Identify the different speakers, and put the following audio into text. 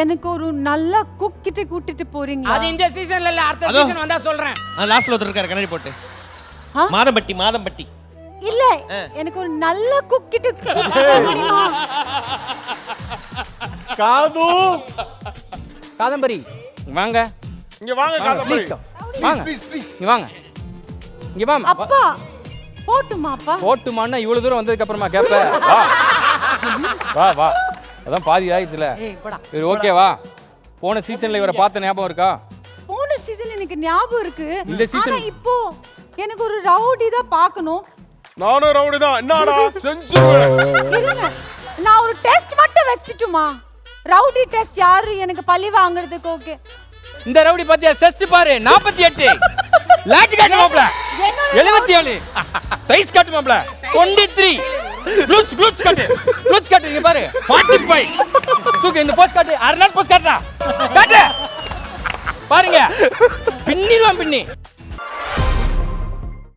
Speaker 1: எனக்கு ஒரு நல்ல குக் கிட்ட கூட்டிட்டு போறீங்களா?
Speaker 2: அது இந்த சீசன்ல இல்ல, அடுத்த சீசன் வந்தா சொல்றேன்.
Speaker 3: லாஸ்ட்ல ஒருத்தர் இருக்காரு கண்ணாடி போட்டு. மாதம்பட்டி.
Speaker 1: இல்ல, எனக்கு ஒரு நல்ல குக் கிட்ட முடியுமா?
Speaker 2: காதம்பரி வாங்க.
Speaker 4: இங்க வாங்க காதம்பரி.
Speaker 2: வாங்க.
Speaker 4: ப்ளீஸ்.
Speaker 2: இங்க வாங்க. இங்க வாமா.
Speaker 1: அப்பா போட்டுமா அப்பா?
Speaker 2: போட்டுமான்னா இவ்வளவு தூரம் வந்ததுக்கு அப்புறமா கேப்ப. வா வா. அதான் பாதி ஆயிடுச்சுல.
Speaker 1: ஏய் போடா.
Speaker 2: சரி ஓகேவா? போன சீசன்ல இவரை பார்த்த ஞாபகம் இருக்கா?
Speaker 1: போன சீசன் எனக்கு ஞாபகம் இருக்கு.
Speaker 2: இந்த season-
Speaker 1: ஆனா இப்போ எனக்கு ஒரு ரவுடி தான் பார்க்கணும்.
Speaker 4: நானும் ரவுடி தான். என்னடா செஞ்சுருவேன்.
Speaker 1: இருங்க, நான் ஒரு டெஸ்ட் மட்டும் வச்சிட்டுமா? ரவுடி டெஸ்ட் யாரு எனக்கு பழி வாங்குறதுக்கு? ஓகே.
Speaker 2: இந்த ரவுடி பாத்தியா? செஸ்ட் பாரு 48. லாட்டி காட்டு மாப்ள. 77. தைஸ் காட்டு மாப்ள. 23. ப்ளூஸ் காட்டு இங்க பாரு 45. தூக்கு இந்த போஸ்ட் காட்டு. அரை நாள் போஸ்ட் காட்டுடா. காட்டு. பாருங்க. பின்னிடுவான் பின்னி.